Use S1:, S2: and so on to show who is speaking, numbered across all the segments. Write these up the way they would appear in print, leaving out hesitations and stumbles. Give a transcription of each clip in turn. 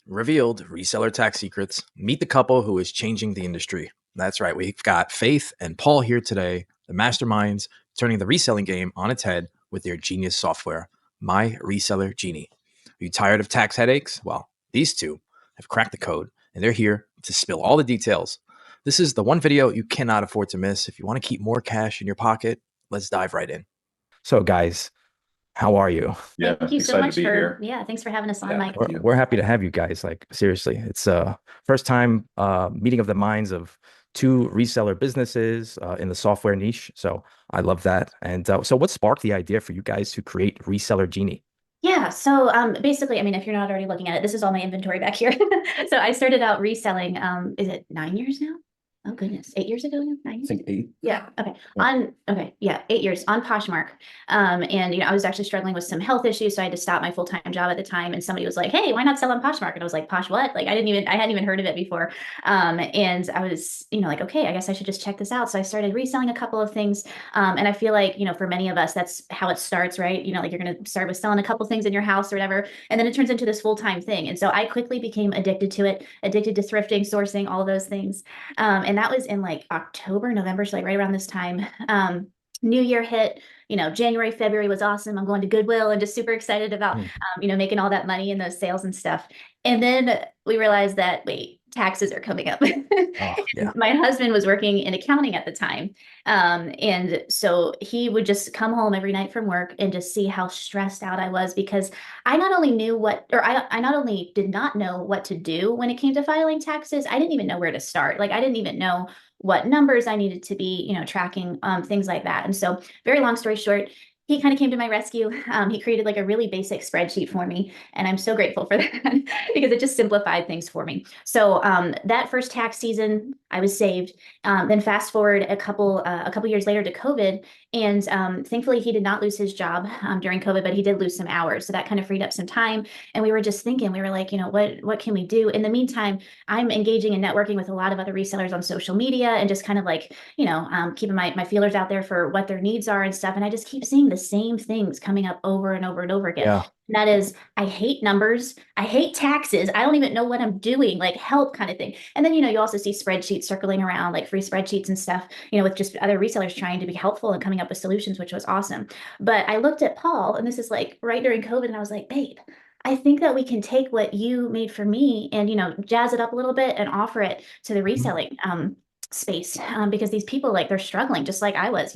S1: Revealed reseller tax secrets. Meet the couple who is changing the industry. That's right. We've got Faith and Paul here today, the masterminds turning the reselling game on its head with their genius software, My Reseller Genie. Are you tired of tax headaches? Well, these two have cracked the code and they're here to spill all the details. This is the one video you cannot afford to miss. If you want to keep more cash in your pocket, let's dive right in. So, guys, how are you?
S2: Yeah,
S3: Thank you so
S2: excited to
S3: much
S2: be
S3: for,
S2: here.
S3: yeah, thanks for having us on,
S2: Yeah,
S3: Mike.
S2: thank you.
S1: We're happy to have you guys. Like, seriously, it's first time meeting of the minds of two reseller businesses in the software niche. So I love that. And so what sparked the idea for you guys to create Reseller Genie?
S3: Yeah, so basically, I mean, if you're not already looking at it, this is all my inventory back here. So I started out reselling, is it 9 years now? Oh goodness, 8 years ago now? 9 years?
S2: I think 8.
S3: Yeah, okay.
S2: Yeah.
S3: Yeah, 8 years on Poshmark. And I was actually struggling with some health issues, so I had to stop my full-time job at the time. And somebody was like, "Hey, why not sell on Poshmark?" And I was like, "Posh what?" Like I hadn't even heard of it before. And I was, like, okay, I guess I should just check this out. So I started reselling a couple of things. And I feel like, for many of us, that's how it starts, right? Like you're gonna start with selling a couple things in your house or whatever, and then it turns into this full-time thing. And so I quickly became addicted to it, addicted to thrifting, sourcing, all of those things. And that was in like October, November, so like right around this time. New Year hit, January, February was awesome. I'm going to Goodwill and just super excited about,
S1: Mm.
S3: making all that money in those sales and stuff. And then we realized that, wait, taxes are coming up.
S1: Oh, yeah.
S3: My husband was working in accounting at the time. And so he would just come home every night from work and just see how stressed out I was because I not only knew I not only did not know what to do when it came to filing taxes, I didn't even know where to start. Like I didn't even know what numbers I needed to be, tracking, things like that. And so, very long story short, he kind of came to my rescue. He created like a really basic spreadsheet for me, and I'm so grateful for that because it just simplified things for me. So that first tax season, I was saved. Then fast forward a couple years later to COVID, and thankfully he did not lose his job during COVID, but he did lose some hours, so that kind of freed up some time. And we were just thinking, we were like, what can we do? In the meantime, I'm engaging and networking with a lot of other resellers on social media and just kind of like, keeping my feelers out there for what their needs are and stuff. And I just keep seeing the same things coming up over and over and over again.
S1: Yeah.
S3: And that is, I hate numbers. I hate taxes. I don't even know what I'm doing, like help kind of thing. And then, you also see spreadsheets circling around, like free spreadsheets and stuff, with just other resellers trying to be helpful and coming up with solutions, which was awesome. But I looked at Paul, and this is like right during COVID, and I was like, babe, I think that we can take what you made for me and, jazz it up a little bit and offer it to the
S1: Mhm.
S3: reselling space, because these people, like, they're struggling just like I was.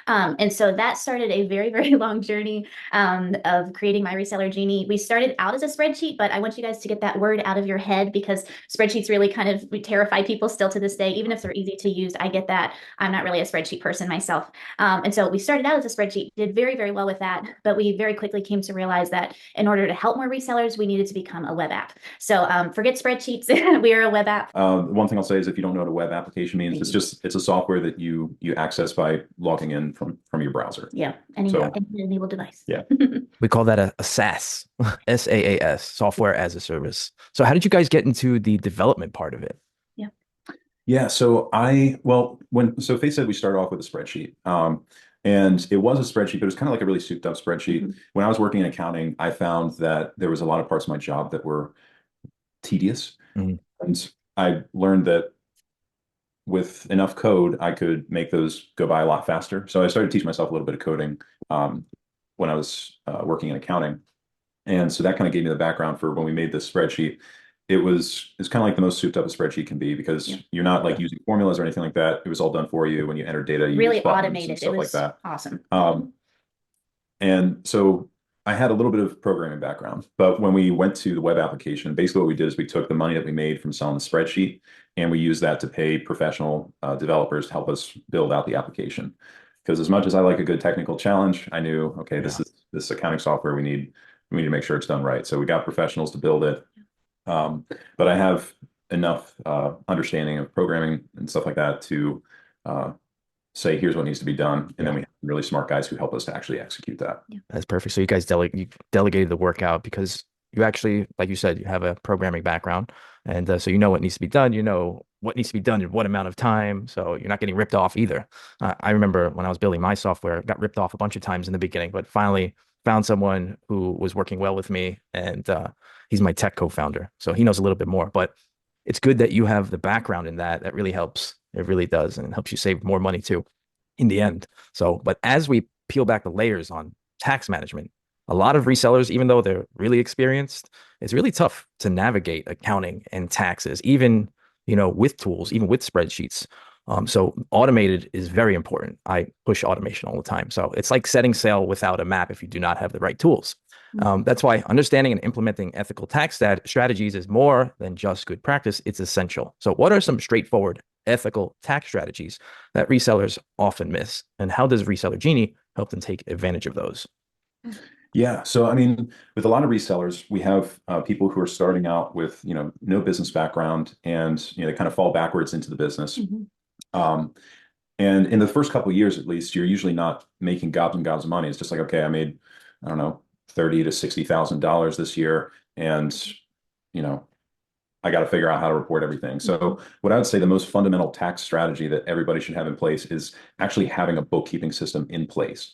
S3: And so that started a very, very long journey of creating My Reseller Genie. We started out as a spreadsheet, but I want you guys to get that word out of your head because spreadsheets really kind of terrify people still to this day, even if they're easy to use. I get that. I'm not really a spreadsheet person myself. And so we started out as a spreadsheet, did very, very well with that, but we very quickly came to realize that in order to help more resellers, we needed to become a web app. So forget spreadsheets. We are a web app.
S2: One thing I'll say is if you don't know what a web application means, it's a software that you access by logging in from your browser.
S3: Yeah,
S2: So
S3: any enabled device.
S2: yeah.
S1: We call that a SaaS, SaaS, software as a service. So how did you guys get into the development part of it?
S3: Yeah.
S2: Yeah, so Faith said we started off with a spreadsheet. And it was a spreadsheet, but it was kind of like a really souped up spreadsheet.
S3: Mhm.
S2: When I was working in accounting, I found that there was a lot of parts of my job that were tedious.
S1: Mhm.
S2: And I learned that with enough code, I could make those go by a lot faster. So I started teaching myself a little bit of coding when I was working in accounting. And so that kind of gave me the background for when we made this spreadsheet. It's kind of like the most souped up a spreadsheet can be because
S3: Yeah.
S2: you're not like using formulas or anything like that. It was all done for you. When you enter data, you use
S3: Really
S2: buttons and
S3: automated. It
S2: stuff like
S3: was
S2: that.
S3: awesome.
S2: And so I had a little bit of programming background, but when we went to the web application, basically what we did is we took the money that we made from selling the spreadsheet and we used that to pay professional developers to help us build out the application. Because as much as I like a good technical challenge, I knew, okay, this accounting software we need to make sure it's done right. So we got professionals to build it. But I have enough understanding of programming and stuff like that to say, here's what needs to be done. And then we have really smart guys who help us to actually execute that.
S3: Yeah.
S1: That's perfect. So you guys you delegated the work out because you actually, like you said, you have a programming background. And so you know what needs to be done. You know what needs to be done in what amount of time. So you're not getting ripped off either. I remember when I was building my software, got ripped off a bunch of times in the beginning, but finally found someone who was working well with me. And He's my tech co-founder, so he knows a little bit more. But it's good that you have the background in that. That really helps. It really does, and it helps you save more money too in the end. So, but as we peel back the layers on tax management, a lot of resellers, even though they're really experienced, it's really tough to navigate accounting and taxes, even, with tools, even with spreadsheets. So automated is very important. I push automation all the time. So it's like setting sail without a map if you do not have the right tools. That's why understanding and implementing ethical tax strategies is more than just good practice. It's essential. So what are some straightforward ethical tax strategies that resellers often miss? And how does Reseller Genie help them take advantage of those?
S2: Yeah. So, I mean, with a lot of resellers, we have people who are starting out with, no business background and, they kind of fall backwards into the business. Um, and in the first couple of years, at least, you're usually not making gobs and gobs of money. It's just like, okay, I made, I don't know, $30,000 to $60,000 this year. And, you know, I got to figure out how to report everything. So what I would say the most fundamental tax strategy that everybody should have in place is actually having a bookkeeping system in place.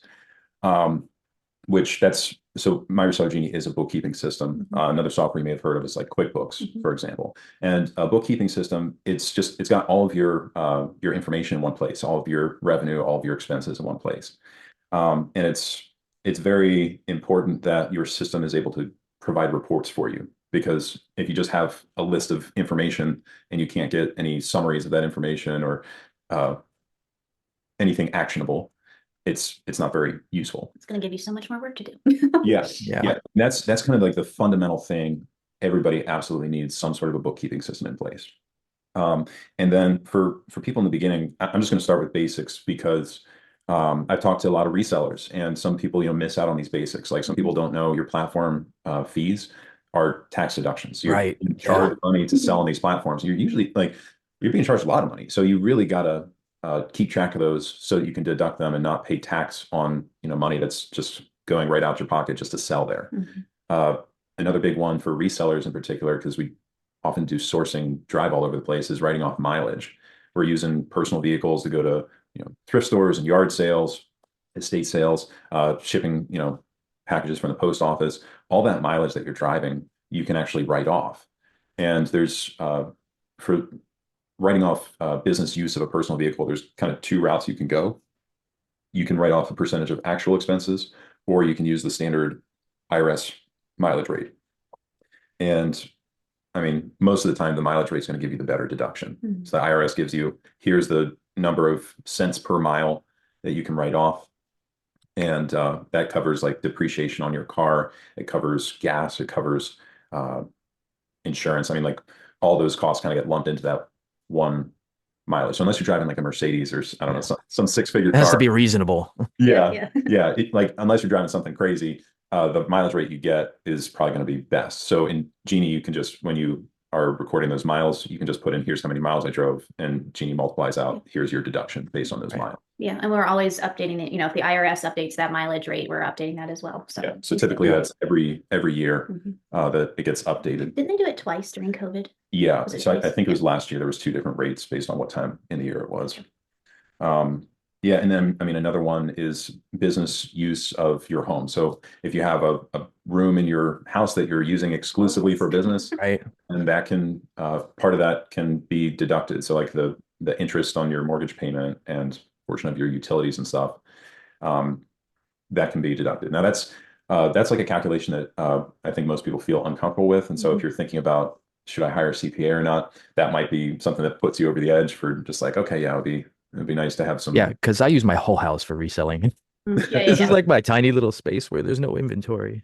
S2: So My Reseller Genie is a bookkeeping system. Another software you may have heard of is like QuickBooks, for example. And a bookkeeping system, it's got all of your information in one place, all of your revenue, all of your expenses in one place. And it's very important that your system is able to provide reports for you, because if you just have a list of information and you can't get any summaries of that information or anything actionable, it's not very useful.
S3: It's going to give you so much more work to do.
S2: Yes. Yeah. That's kind of like the fundamental thing. Everybody absolutely needs some sort of a bookkeeping system in place. And then for people in the beginning, I'm just going to start with basics, because I've talked to a lot of resellers, and some people, miss out on these basics. Like some people don't know your platform fees are tax deductions. You're
S1: Right.
S2: being charged money to sell on these platforms. You're usually you're being charged a lot of money. So you really got to keep track of those so that you can deduct them and not pay tax on, money that's just going right out your pocket just to sell there. Another big one for resellers in particular, because we often do sourcing drive all over the place, is writing off mileage. We're using personal vehicles to go to, thrift stores and yard sales, estate sales, shipping, packages from the post office. All that mileage that you're driving, you can actually write off. And there's for writing off business use of a personal vehicle, there's kind of two routes you can go. You can write off a percentage of actual expenses, or you can use the standard IRS mileage rate. And I mean, most of the time, the mileage rate is going to give you the better deduction. So the IRS gives you, here's the number of cents per mile that you can write off. And that covers like depreciation on your car. It covers gas. It covers insurance. I mean, like all those costs kind of get lumped into that one mileage. So unless you're driving like a Mercedes or I don't know, some six-figure
S1: It has
S2: car.
S1: to be reasonable.
S2: Yeah. Like unless you're driving something crazy, the mileage rate you get is probably going to be best. So in Genie, you can just, when you are recording those miles, you can just put in, here's how many miles I drove, and Genie multiplies out, here's your deduction based on those miles.
S3: Yeah, and we're always updating it. If the IRS updates that mileage rate, we're updating that as well. So
S2: so typically that's every year that it gets updated.
S3: Didn't they do it twice during COVID?
S2: Yeah, so I think it was last year. There was two different rates based on what time in the year it was. Yeah, and then I mean another one is business use of your home. So if you have a room in your house that you're using exclusively for business,
S1: right,
S2: and that can part of that can be deducted. So like the interest on your mortgage payment and portion of your utilities and stuff, that can be deducted. Now that's like a calculation that I think most people feel uncomfortable with. And so if you're thinking about, should I hire a CPA or not, that might be something that puts you over the edge for just like, okay, yeah, it'd be nice to have some.
S1: Yeah, because I use my whole house for reselling. This is like my tiny little space where there's no inventory.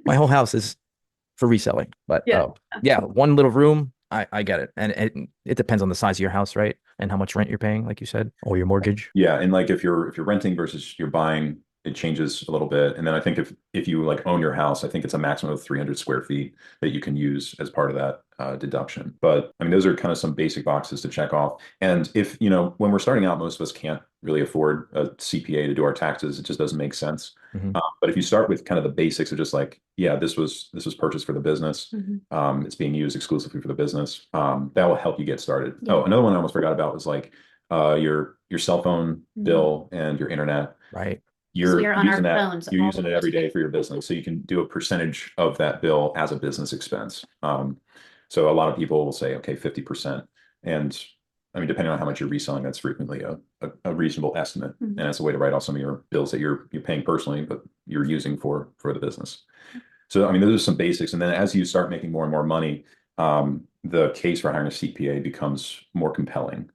S1: My whole house is for reselling. But yeah, one little room, I get it. And it depends on the size of your house, right? And how much rent you're paying, like you said, or your mortgage.
S2: Yeah, and like if you're renting versus you're buying, it changes a little bit. And then I think if you like own your house, I think it's a maximum of 300 square feet that you can use as part of that deduction. But I mean, those are kind of some basic boxes to check off. And if, when we're starting out, most of us can't really afford a CPA to do our taxes. It just doesn't make sense. But if you start with kind of the basics of just like, yeah, this was purchased for the business. It's being used exclusively for the business. That will help you get started. Oh, another one I almost forgot about was like your cell phone bill and your internet.
S1: Right.
S3: 'Cause we
S2: you're
S3: are on
S2: using
S3: our
S2: that,
S3: phones
S2: you're
S3: all
S2: using it
S3: the
S2: every day
S3: time.
S2: for your business. So you can do a percentage of that bill as a business expense. So a lot of people will say, okay, 50%. And I mean, depending on how much you're reselling, that's frequently a reasonable estimate.
S3: Mhm.
S2: And it's a way to write off some of your bills that you're paying personally, but you're using for the business. So, I mean, those are some basics. And then as you start making more and more money, the case for hiring a CPA becomes more compelling.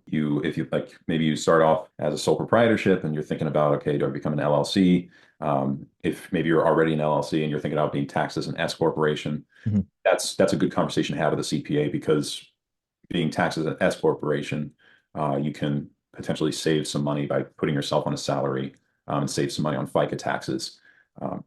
S2: If you like, maybe you start off as a sole proprietorship and you're thinking about, okay, do I become an LLC? If maybe you're already an LLC and you're thinking about being taxed as an S corporation,
S1: Mhm.
S2: that's a good conversation to have with a CPA, because being taxed as an S corporation, you can potentially save some money by putting yourself on a salary, and save some money on FICA taxes. Um,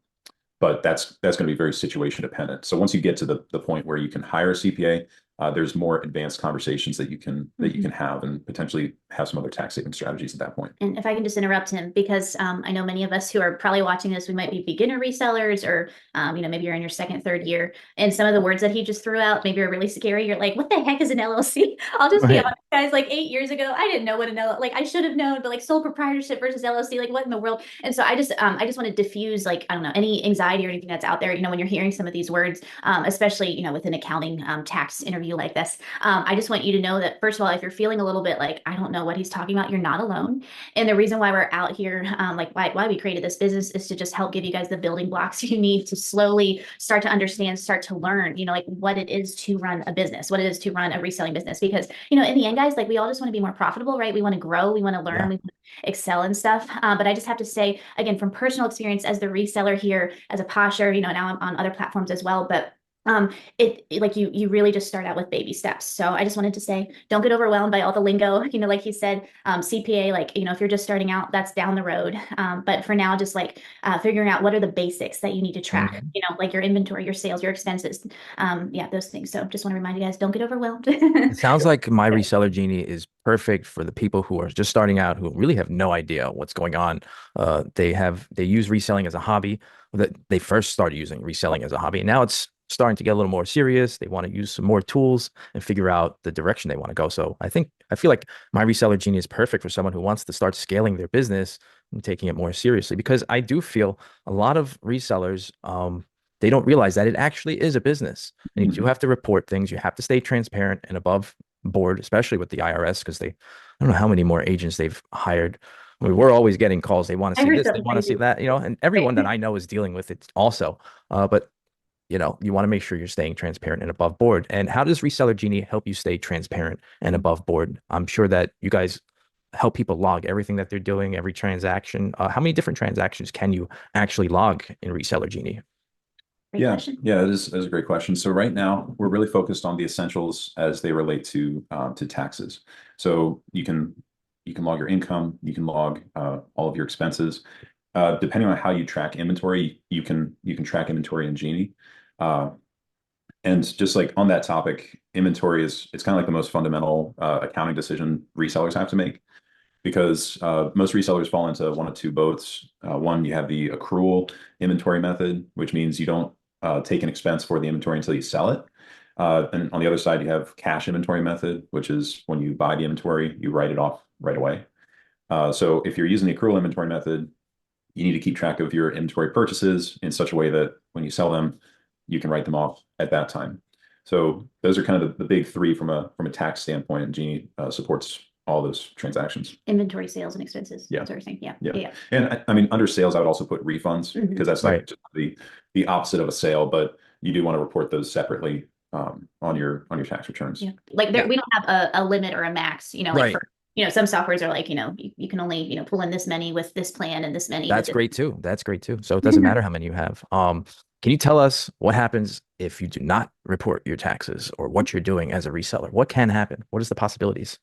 S2: but that's going to be very situation dependent. So once you get to the point where you can hire a CPA, there's more advanced conversations that you can have, and potentially have some other tax saving strategies at that point.
S3: And if I can just interrupt him, because I know many of us who are probably watching this, we might be beginner resellers, or maybe you're in your second, third year, and some of the words that he just threw out maybe are really scary. You're like, what the heck is an LLC? I'll just be
S1: Right.
S3: honest, guys. Like 8 years ago, I didn't know what an LLC, like I should have known, but like sole proprietorship versus LLC, like what in the world? And so I just want to diffuse, like, I don't know, any anxiety or anything that's out there. When you're hearing some of these words, especially with an accounting tax interview like this, I just want you to know that, first of all, if you're feeling a little bit like I don't know what he's talking about, you're not alone. And the reason why we're out here, like why we created this business, is to just help give you guys the building blocks you need to slowly start to understand, start to learn, like what it is to run a business, what it is to run a reselling business. Because, in the end, guys, like we all just want to be more profitable, right? We want to grow, we want to learn,
S1: Yeah.
S3: we want to excel and stuff. But I just have to say, again, from personal experience as the reseller here, as a Posher, now I'm on other platforms as well, but like you really just start out with baby steps. So I just wanted to say, don't get overwhelmed by all the lingo. Like you said, CPA, like, if you're just starting out, that's down the road. But for now, just like figuring out what are the basics that you need to track,
S1: Mhm.
S3: like your inventory, your sales, your expenses, yeah, those things. So just want to remind you guys, don't get overwhelmed.
S1: It sounds like My Reseller Genie is perfect for the people who are just starting out, who really have no idea what's going on. They use reselling as a hobby. That they first started using reselling as a hobby, and now it's starting to get a little more serious. They want to use some more tools and figure out the direction they want to go. So I feel like My Reseller Genie is perfect for someone who wants to start scaling their business and taking it more seriously. Because I do feel a lot of resellers, they don't realize that it actually is a business. And you do
S2: Mhm.
S1: have to report things. You have to stay transparent and above board, especially with the IRS, because I don't know how many more agents they've hired. I mean, we're always getting calls. They want to
S3: I
S1: see
S3: heard
S1: this, they
S3: something
S1: want to see
S3: crazy.
S1: that, and everyone that I know is dealing with it also. But you want to make sure you're staying transparent and above board. And how does Reseller Genie help you stay transparent and above board? I'm sure that you guys help people log everything that they're doing, every transaction. How many different transactions can you actually log in Reseller Genie?
S3: Great
S2: Yeah,
S3: question.
S2: yeah, that is a great question. So right now we're really focused on the essentials as they relate to taxes. So you can log your income, you can log all of your expenses. Depending on how you track inventory, you can track inventory in Genie. Uh, and just like on that topic, inventory is it's kind of like the most fundamental accounting decision resellers have to make, because most resellers fall into one of two boats. One, you have the accrual inventory method, which means you don't take an expense for the inventory until you sell it. And on the other side, you have cash inventory method, which is when you buy the inventory, you write it off right away. So if you're using the accrual inventory method, you need to keep track of your inventory purchases in such a way that when you sell them, you can write them off at that time. So those are kind of the big three from a tax standpoint, and Genie supports all those transactions.
S3: Inventory, sales, and expenses.
S2: Yeah.
S3: That's what you're saying. Yeah.
S2: Yeah.
S3: Yeah.
S2: And I mean, under sales, I would also put refunds,
S3: Mhm.
S2: because that's like
S1: Right.
S2: just the opposite of a sale, but you do want to report those separately on your tax returns.
S3: Yeah. Like
S1: Yeah.
S3: we don't have a limit or a max, like
S1: Right.
S3: for, some softwares are like, you can only, pull in this many with this plan and this many with
S1: That's
S3: this.
S1: great too. That's great too. So it doesn't matter how many you have. Can you tell us what happens if you do not report your taxes, or what you're doing as a reseller? What can happen? What is the possibilities?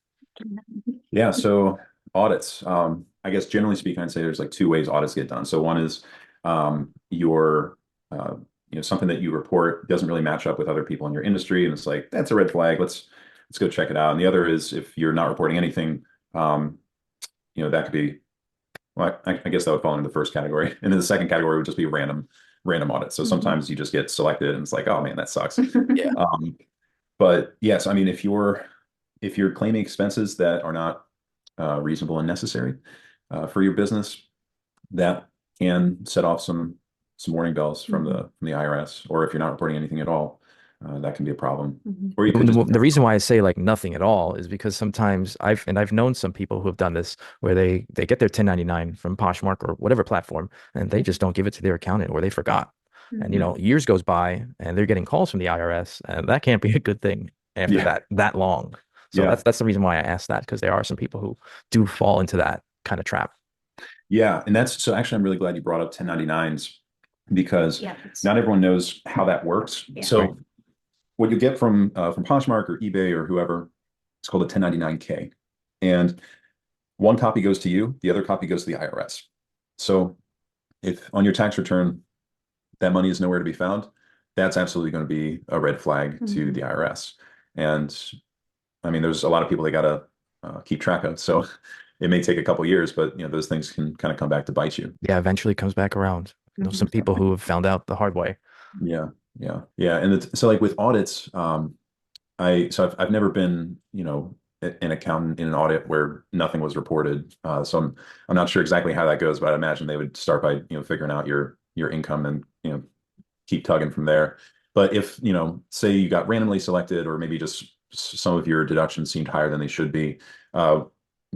S2: Yeah, so audits. I guess generally speaking, I'd say there's like two ways audits get done. So one is your something that you report doesn't really match up with other people in your industry, and it's like that's a red flag. Let's go check it out. And the other is if you're not reporting anything, um, that could be, well, I guess that would fall into the first category, and then the second category would just be random audits. So sometimes you just get selected, and it's like, oh man, that sucks.
S1: Yeah.
S2: Um, but yes, I mean, if you're claiming expenses that are not reasonable and necessary for your business, that can set off some warning bells from
S3: Mhm.
S2: the IRS, or if you're not reporting anything at all, that can be a problem.
S3: Mhm.
S2: Or you
S1: The,
S2: could just,
S1: the reason why I say like nothing at all is because sometimes I've known some people who have done this where they get their 1099 from Poshmark or whatever platform and they just don't give it to their accountant or they forgot. And
S3: Mhm.
S1: years goes by and they're getting calls from the IRS and that can't be a good thing after
S2: yeah,
S1: that long. So
S2: yeah,
S1: that's the reason why I asked that because there are some people who do fall into that kind of trap.
S2: yeah. And that's so actually, I'm really glad you brought up 1099s because
S3: Yeah, it's
S2: not everyone knows how that works.
S3: yeah.
S1: Right.
S2: So what you get from Poshmark or eBay or whoever, it's called a 1099K. And one copy goes to you, the other copy goes to the IRS. So if on your tax return that money is nowhere to be found, that's absolutely going to be a red flag to
S3: Mhm.
S2: the IRS. And I mean, there's a lot of people they got to keep track of. So it may take a couple years, but those things can kind of come back to bite you.
S1: Yeah, eventually it comes back around. Some
S3: Mhm.
S1: people who have found out the hard way.
S2: Yeah, yeah, yeah. And so like with audits, I've never been, an accountant in an audit where nothing was reported. So I'm not sure exactly how that goes, but I imagine they would start by, figuring out your income and, keep tugging from there. But if, say you got randomly selected or maybe just some of your deductions seemed higher than they should be, uh,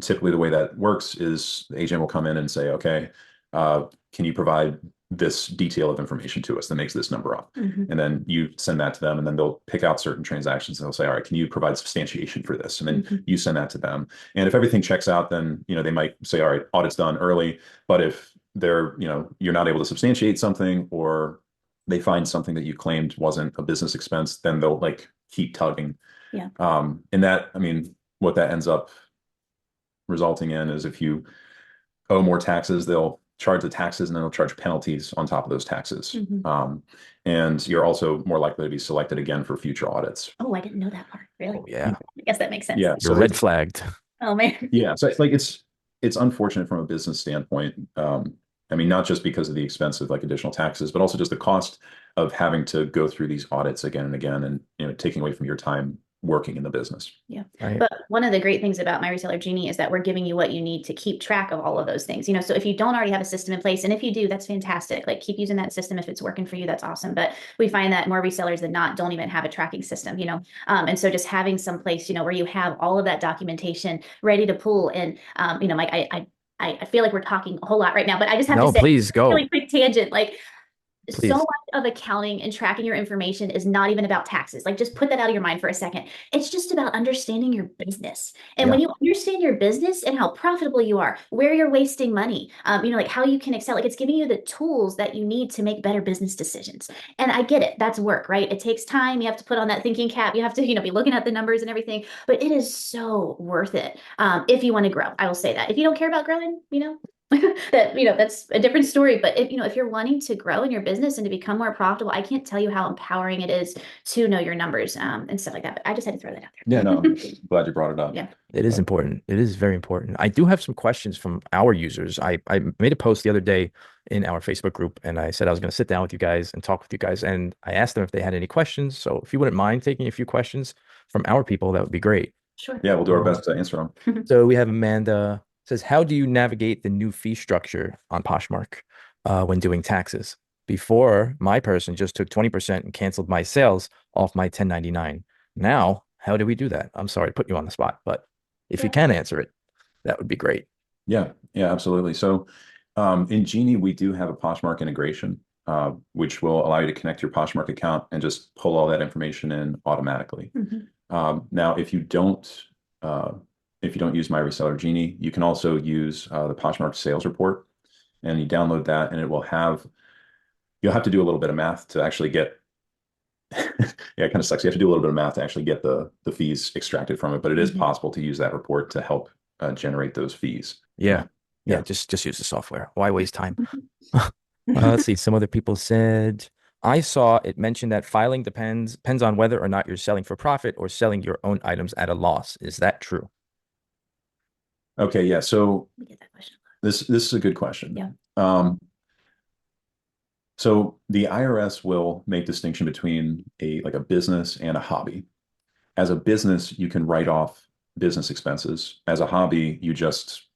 S2: typically the way that works is the agent will come in and say, okay, can you provide this detail of information to us that makes this number up?
S3: Mhm.
S2: And then you send that to them, and then they'll pick out certain transactions and they'll say, all right, can you provide substantiation for this? And then
S3: Mhm.
S2: you send that to them. And if everything checks out, then, they might say, all right, audit's done early. But if you're not able to substantiate something or they find something that you claimed wasn't a business expense, then they'll like keep tugging.
S3: Yeah.
S2: And that, I mean, what that ends up resulting in is if you owe more taxes, they'll charge the taxes and then they'll charge penalties on top of those taxes.
S3: Mhm.
S2: And you're also more likely to be selected again for future audits.
S3: Oh, I didn't know that part. Really?
S1: Oh yeah.
S3: I guess that makes sense.
S2: Yeah.
S1: You're
S2: So
S1: red flagged.
S3: Oh man.
S2: yeah. So it's unfortunate from a business standpoint. I mean, not just because of the expense of like additional taxes, but also just the cost of having to go through these audits again and again and taking away from your time working in the business.
S3: Yeah.
S1: Right.
S3: But one of the great things about My Reseller Genie is that we're giving you what you need to keep track of all of those things. So if you don't already have a system in place, and if you do, that's fantastic. Like keep using that system if it's working for you, that's awesome. But we find that more resellers than not don't even have a tracking system. And so just having some place, where you have all of that documentation ready to pull. And Mike, I feel like we're talking a whole lot right now, but I just have to
S1: No,
S3: say,
S1: please go.
S3: really quick tangent. Like so
S1: Please.
S3: much of accounting and tracking your information is not even about taxes. Like just put that out of your mind for a second. It's just about understanding your business. And when
S2: Yeah.
S3: you understand your business and how profitable you are, where you're wasting money, like how you can excel, like it's giving you the tools that you need to make better business decisions. And I get it. That's work, right? It takes time. You have to put on that thinking cap. You have to, be looking at the numbers and everything, but it is so worth it. If you want to grow, I will say that. If you don't care about growing, that's a different story. But if you're wanting to grow in your business and to become more profitable, I can't tell you how empowering it is to know your numbers and stuff like that. But I just had to throw that out
S2: Yeah.
S3: there.
S2: No, I'm glad you brought it up.
S3: Yeah.
S1: It is important. It is very important. I do have some questions from our users. I made a post the other day in our Facebook group and I said I was going to sit down with you guys and talk with you guys. And I asked them if they had any questions. So if you wouldn't mind taking a few questions from our people, that would be great.
S3: Sure.
S2: Yeah, we'll do our
S1: Um,
S2: best to answer them.
S1: so we have Amanda says, how do you navigate the new fee structure on Poshmark when doing taxes? Before, my person just took 20% and canceled my sales off my 1099. Now, how do we do that? I'm sorry to put you on the spot, but if you
S3: Yeah.
S1: can answer it, that would be great.
S2: Yeah, yeah, absolutely. So in Genie, we do have a Poshmark integration, which will allow you to connect your Poshmark account and just pull all that information in automatically.
S3: Mhm.
S2: Now, uh, if you don't use My Reseller Genie, you can also use the Poshmark sales report, and you download that, and you'll have to do a little bit of math to actually get. Yeah, it kind of sucks. You have to do a little bit of math to actually get the fees extracted from it, but it is
S3: Mhm.
S2: possible to use that report to help generate those fees.
S1: Yeah. Yeah.
S2: Yeah.
S1: Just use the software. Why waste time?
S3: Mhm.
S1: Let's see. Some other people said, I saw it mentioned that filing depends on whether or not you're selling for profit or selling your own items at a loss. Is that true?
S2: Okay. Yeah. So
S3: We get that question.
S2: this is a good question.
S3: Yeah.
S2: So the IRS will make distinction between a business and a hobby. As a business, you can write off business expenses. As a hobby, you just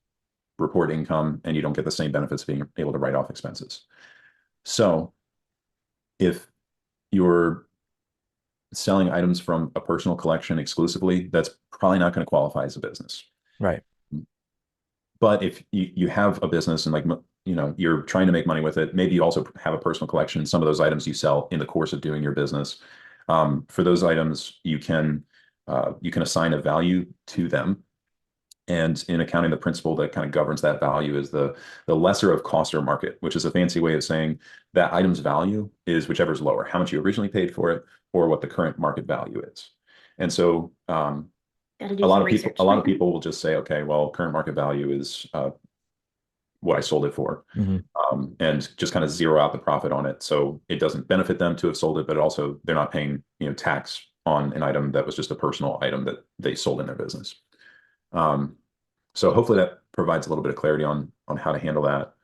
S2: report income, and you don't get the same benefits of being able to write off expenses. So if you're selling items from a personal collection exclusively, that's probably not going to qualify as a business.
S1: Right.
S2: But if you have a business and like, you're trying to make money with it, maybe you also have a personal collection. Some of those items you sell in the course of doing your business. For those items, you can assign a value to them. And in accounting, the principle that kind of governs that value is the lesser of cost or market, which is a fancy way of saying that item's value is whichever's lower, how much you originally paid for it or what the current market value is. And so a lot of people will just say, okay, well, current market value is what I sold it for, and just kind of zero out the profit on it. So it doesn't benefit them to have sold it, but also they're not paying tax on an item that was just a personal item that they sold in their business. So hopefully that provides a little bit of clarity on how to handle that.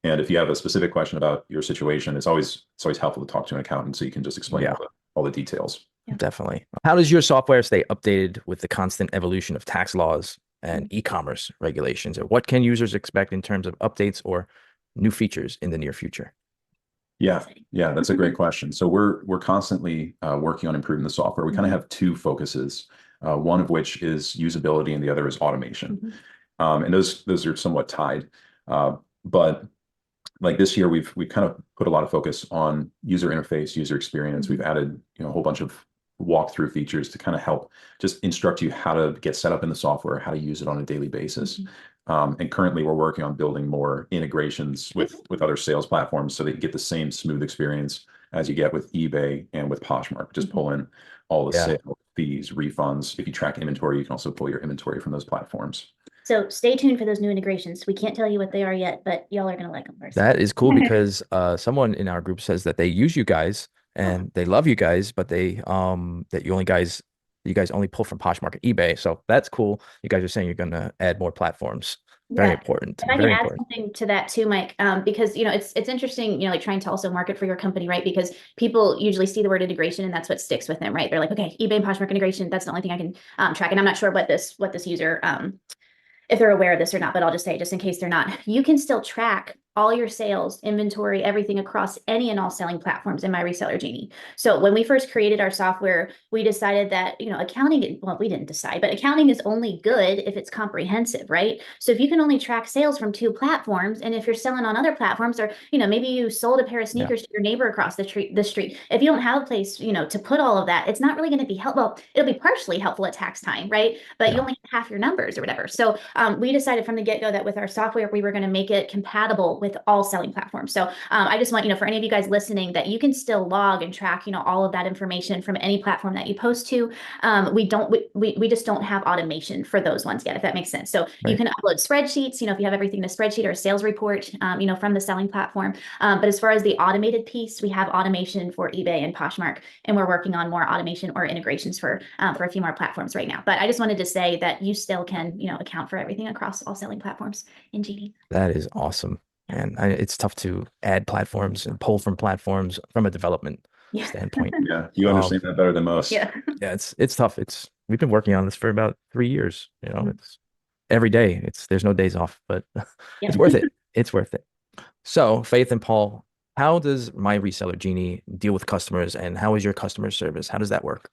S2: And if you have a specific question about your situation, it's always helpful to talk to an accountant so you can just explain all the details.
S1: Yeah. Definitely. How does your software stay updated with the constant evolution of tax laws and e-commerce regulations? Or what can users expect in terms of updates or new features in the near future?
S2: Yeah, that's a great question. So we're constantly working on improving the software. We kind of have two focuses, one of which is usability and the other is automation. And those are somewhat tied. But like this year, we've kind of put a lot of focus on user interface, user experience. We've added a whole bunch of walkthrough features to kind of help just instruct you how to get set up in the software, how to use it on a daily basis. And currently we're working on building more integrations with other sales platforms so that you get the same smooth experience as you get with eBay and with Poshmark. Just pull in all the sales, fees, refunds. If you track inventory, you can also pull your inventory from those platforms.
S3: So stay tuned for those new integrations. We can't tell you what they are yet, but y'all are going to like them first.
S1: That is cool because someone in our group says that they use you guys and they love you guys, but they that you guys only pull from Poshmark and eBay. So that's cool. You guys are saying you're going to add more platforms. Very important.
S3: And I can add something to that too, Mike, because it's interesting, like trying to also market for your company, right? Because people usually see the word integration and that's what sticks with them, right? They're like, okay, eBay and Poshmark integration, that's the only thing I can track. And I'm not sure what this user if they're aware of this or not, but I'll just say, just in case they're not, you can still track all your sales, inventory, everything across any and all selling platforms in My Reseller Genie. So when we first created our software, we decided that, accounting, well, we didn't decide, but accounting is only good if it's comprehensive, right? So if you can only track sales from 2 platforms, and if you're selling on other platforms, or, maybe you sold a pair of sneakers to your neighbor across the street, if you don't have a place, to put all of that, it's not really going to be helpful. Well, it'll be partially helpful at tax time, right? But you only have half your numbers or whatever. So we decided from the get-go that with our software, we were going to make it compatible with all selling platforms. So I just want, for any of you guys listening, that you can still log and track, all of that information from any platform that you post to. We just don't have automation for those ones yet, if that makes sense. So you can upload spreadsheets, if you have everything in a spreadsheet or a sales report, from the selling platform. But as far as the automated piece, we have automation for eBay and Poshmark, and we're working on more automation or integrations for a few more platforms right now. But I just wanted to say that you still can, account for everything across all selling platforms in Genie.
S1: That is awesome. And it's tough to add platforms and pull from platforms from a development standpoint.
S2: Yeah, you understand that better than most.
S3: Yeah,
S1: it's tough. We've been working on this for about 3 years. It's every day. There's no days off, but it's worth it. It's worth it. So, Faith and Paul, how does My Reseller Genie deal with customers, and how is your customer service? How does that work?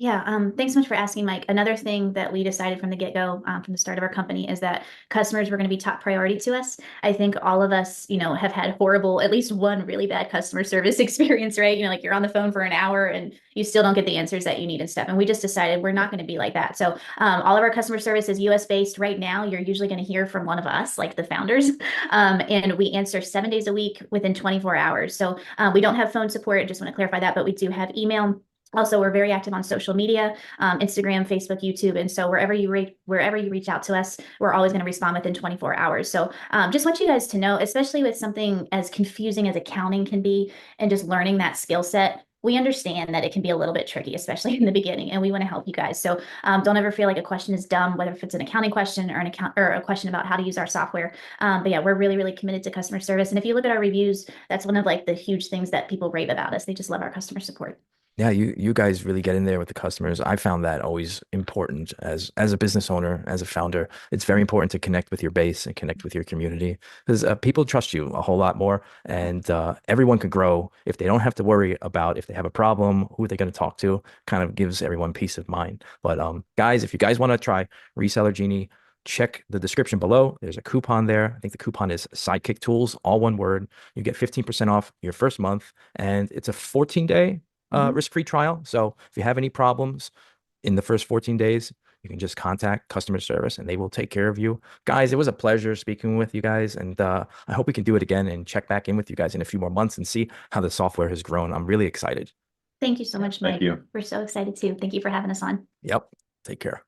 S3: Yeah, thanks so much for asking, Mike. Another thing that we decided from the get-go, from the start of our company, is that customers were going to be top priority to us. I think all of us, have had horrible, at least one really bad customer service experience, right? Like you're on the phone for an hour and you still don't get the answers that you need and stuff. And we just decided we're not going to be like that. So all of our customer service is US based right now. You're usually going to hear from one of us, like the founders, and we answer 7 days a week within 24 hours. So we don't have phone support. I just want to clarify that, but we do have email. Also, we're very active on social media, Instagram, Facebook, YouTube. And so wherever you reach out to us, we're always going to respond within 24 hours. So just want you guys to know, especially with something as confusing as accounting can be and just learning that skill set, we understand that it can be a little bit tricky, especially in the beginning, and we want to help you guys. So don't ever feel like a question is dumb, whether if it's an accounting question or a question about how to use our software. But yeah, we're really, really committed to customer service. And if you look at our reviews, that's one of like the huge things that people rave about us. They just love our customer support.
S1: Yeah, you guys really get in there with the customers. I found that always important as a business owner, as a founder. It's very important to connect with your base and connect with your community because people trust you a whole lot more, and everyone can grow if they don't have to worry about if they have a problem, who they're going to talk to. Kind of gives everyone peace of mind. But guys, if you guys want to try Reseller Genie, check the description below. There's a coupon there. I think the coupon is Sidekick Tools, all one word. You get 15% off your first month, and it's a 14-day risk-free trial. So if you have any problems in the first 14 days, you can just contact customer service and they will take care of you. Guys, it was a pleasure speaking with you guys. And I hope we can do it again and check back in with you guys in a few more months and see how the software has grown. I'm really excited.
S3: Thank you so much, Mike.
S2: Thank you.
S3: We're so excited too. Thank you for having us on.
S1: Yep. Take care.